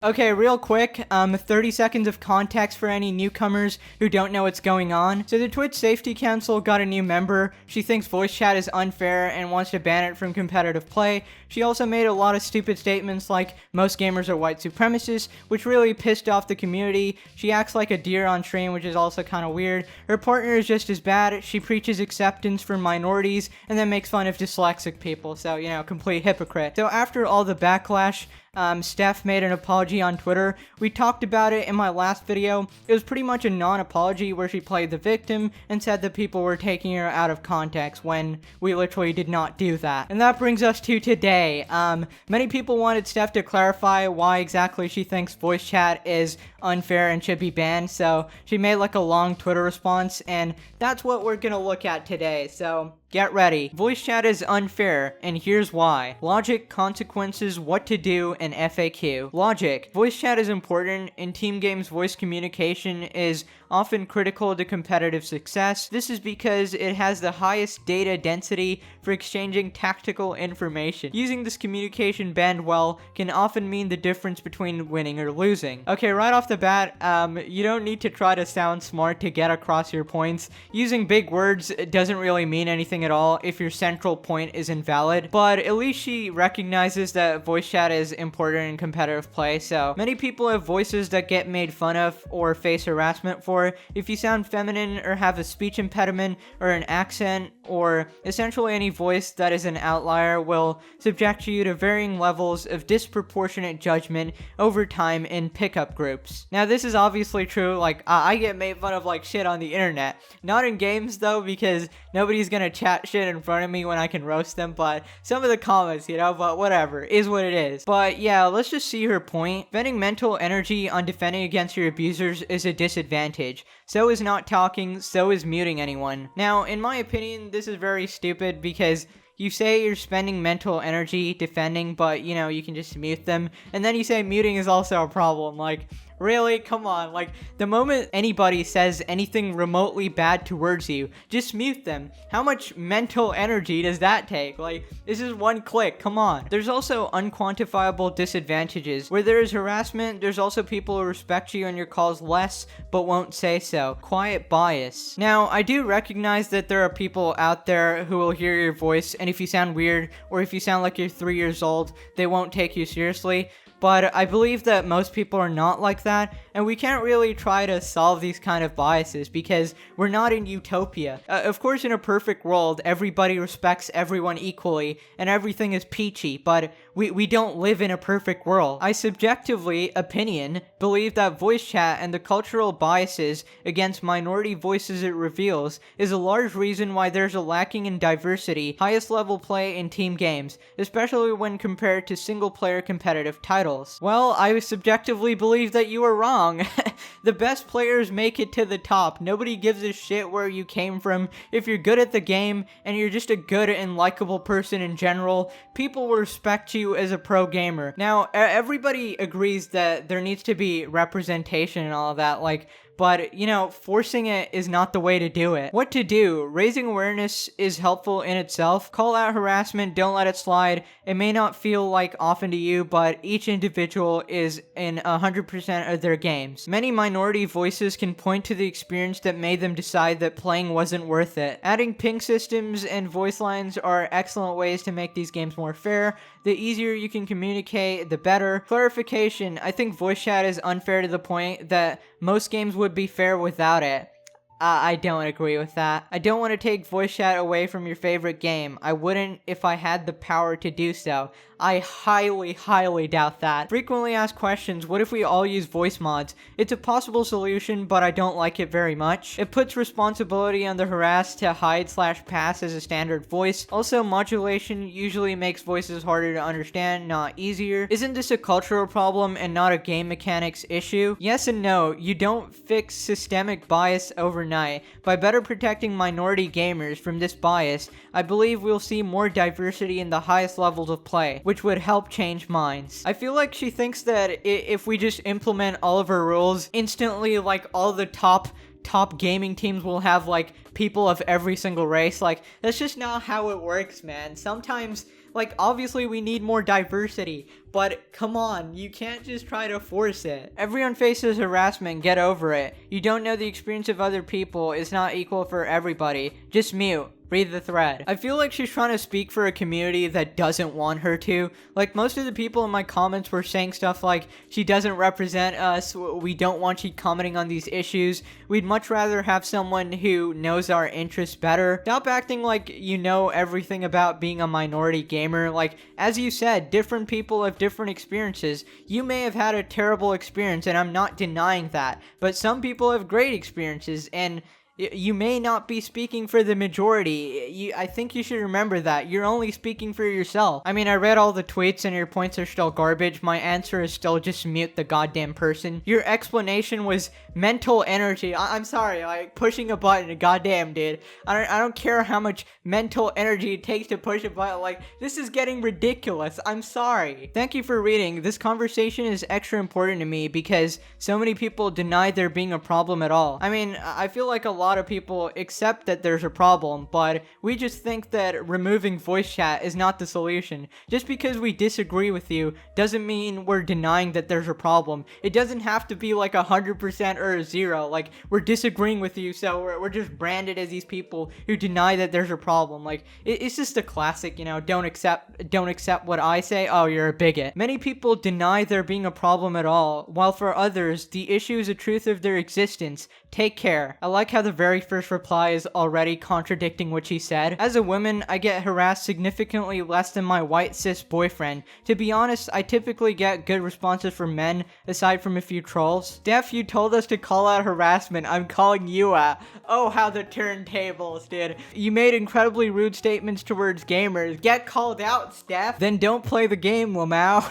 Okay, real quick, 30 seconds of context for any newcomers who don't know what's going on. So the Twitch Safety Council got a new member. She thinks voice chat is unfair and wants to ban it from competitive play. She also made a lot of stupid statements like, most gamers are white supremacists, which really pissed off the community. She acts like a deer on stream, which is also kind of weird. Her partner is just as bad. She preaches acceptance for minorities and then makes fun of dyslexic people. So, you know, complete hypocrite. So after all the backlash, Steph made an apology on Twitter. We talked about it in my last video. It was pretty much a non-apology where she played the victim and said that people were taking her out of context when we literally did not do that. And that brings us to today. Many people wanted Steph to clarify why exactly she thinks voice chat is unfair and should be banned, so she made like a long Twitter response, and that's what we're gonna look at today, so get ready. Voice chat is unfair, and here's why. Logic, consequences, what to do, and FAQ. Logic. Voice chat is important. In team games, voice communication is often critical to competitive success. This is because it has the highest data density for exchanging tactical information. Using this communication band well can often mean the difference between winning or losing. Okay, right off the bat, you don't need to try to sound smart to get across your points. Using big words doesn't really mean anything at all if your central point is invalid, but at least she recognizes that voice chat is important in competitive play. So many people have voices that get made fun of or face harassment for. If you sound feminine or have a speech impediment or an accent, or essentially any voice that is an outlier, will subject you to varying levels of disproportionate judgment over time in pickup groups. Now this is obviously true, like I get made fun of like shit on the internet. Not in games though, because nobody's gonna chat shit in front of me when I can roast them, but some of the comments, you know, but whatever, is what it is. But yeah, let's just see her point. Spending mental energy on defending against your abusers is a disadvantage. So is not talking, so is muting anyone. Now, in my opinion, this is very stupid because you say you're spending mental energy defending, but, you know, you can just mute them. And then you say muting is also a problem. Like, really? Come on. Like, the moment anybody says anything remotely bad towards you, just mute them. How much mental energy does that take? Like, this is one click. Come on. There's also unquantifiable disadvantages. Where there is harassment, there's also people who respect you on your calls less, but won't say so. Quiet bias. Now, I do recognize that there are people out there who will hear your voice, and if you sound weird, or if you sound like you're 3 years old, they won't take you seriously. But I believe that most people are not like that, and we can't really try to solve these kind of biases because we're not in utopia. Of course, in a perfect world, everybody respects everyone equally, and everything is peachy, but we don't live in a perfect world. I subjectively, believe that voice chat and the cultural biases against minority voices it reveals is a large reason why there's a lacking in diversity, highest level play in team games, especially when compared to single-player competitive titles. Well, I subjectively believe that you are wrong. The best players make it to the top. Nobody gives a shit where you came from. If you're good at the game, and you're just a good and likable person in general, people will respect you as a pro gamer. Now, everybody agrees that there needs to be representation and all of that, like, but, you know, forcing it is not the way to do it. What to do? Raising awareness is helpful in itself. Call out harassment, don't let it slide. It may not feel like often to you, but each individual is in 100% of their games. Many minority voices can point to the experience that made them decide that playing wasn't worth it. Adding ping systems and voice lines are excellent ways to make these games more fair. The easier you can communicate, the better. Clarification, I think voice chat is unfair to the point that most games would be fair without it. I don't agree with that. I don't want to take voice chat away from your favorite game. I wouldn't if I had the power to do so. I highly doubt that. Frequently asked questions, what if we all use voice mods? It's a possible solution, but I don't like it very much. It puts responsibility on the harassed to hide/pass as a standard voice. Also, modulation usually makes voices harder to understand, not easier. Isn't this a cultural problem and not a game mechanics issue? Yes and no. You don't fix systemic bias overnight. By better protecting minority gamers from this bias, I believe we'll see more diversity in the highest levels of play, which would help change minds. I feel like she thinks that if we just implement all of her rules, instantly, like, all the top gaming teams will have, like, people of every single race. Like, that's just not how it works, man. Sometimes Like, obviously we need more diversity, but come on, you can't just try to force it. Everyone faces harassment, get over it. You don't know the experience of other people is not equal for everybody. Just mute. Read the thread. I feel like she's trying to speak for a community that doesn't want her to. Like, most of the people in my comments were saying stuff like, she doesn't represent us, we don't want you commenting on these issues, we'd much rather have someone who knows our interests better. Stop acting like you know everything about being a minority gamer. Like, as you said, different people have different experiences. You may have had a terrible experience, and I'm not denying that, but some people have great experiences, and you may not be speaking for the majority. I think you should remember that. You're only speaking for yourself. I mean, I read all the tweets and your points are still garbage. My answer is still just mute the goddamn person. Your explanation was mental energy. I'm sorry, like, pushing a button, goddamn, dude. I don't care how much mental energy it takes to push a button. Like, this is getting ridiculous. I'm sorry. Thank you for reading. This conversation is extra important to me because so many people deny there being a problem at all. I mean, I feel like a lot of people accept that there's a problem, but we just think that removing voice chat is not the solution. Just because we disagree with you doesn't mean we're denying that there's a problem. It doesn't have to be like 100% or a 0. Like, we're disagreeing with you, so we're just branded as these people who deny that there's a problem. Like, it's just a classic, you know, don't accept what I say, oh, you're a bigot. Many people deny there being a problem at all, while for others, the issue is the truth of their existence. Take care. I like how the very first reply is already contradicting what she said. As a woman, I get harassed significantly less than my white cis boyfriend. To be honest, I typically get good responses from men, aside from a few trolls. Steph, you told us to call out harassment. I'm calling you out. Oh, how the turntables, dude. You made incredibly rude statements towards gamers. Get called out, Steph. Then don't play the game, Lamau.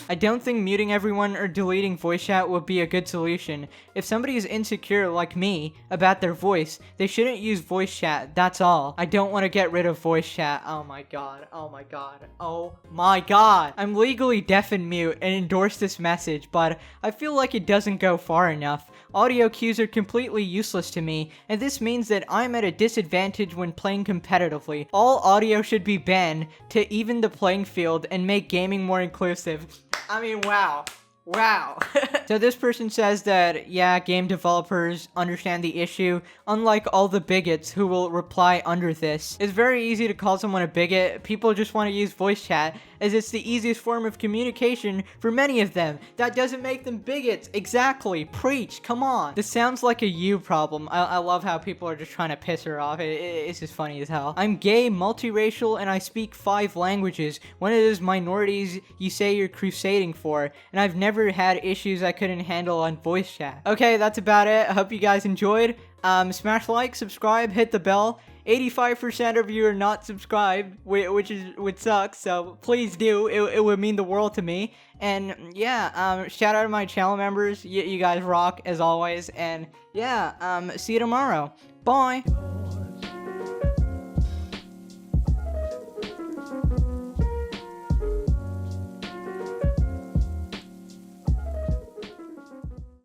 I don't think muting everyone or deleting voice chat would be a good solution. If somebody is insecure like me about their voice, they shouldn't use voice chat, that's all. I don't want to get rid of voice chat. Oh my god, oh my god, oh my god. I'm legally deaf and mute and endorse this message, but I feel like it doesn't go far enough. Audio cues are completely useless to me, and this means that I'm at a disadvantage when playing competitively. All audio should be banned to even the playing field and make gaming more inclusive. I mean, wow. Wow. So this person says that, yeah, game developers understand the issue, unlike all the bigots who will reply under this. It's very easy to call someone a bigot. People just want to use voice chat, as it's the easiest form of communication for many of them. That doesn't make them bigots. Exactly. Preach. Come on. This sounds like a you problem. I love how people are just trying to piss her off. It's just funny as hell. I'm gay, multiracial, and I speak 5 languages. One of those minorities you say you're crusading for, and I've never had issues I couldn't handle on voice chat. Okay, that's about it. I hope you guys enjoyed. Smash like, subscribe, hit the bell. 85% of you are not subscribed, which sucks, so please do. It would mean the world to me. And yeah, shout out to my channel members. You guys rock as always. And yeah, see you tomorrow. Bye.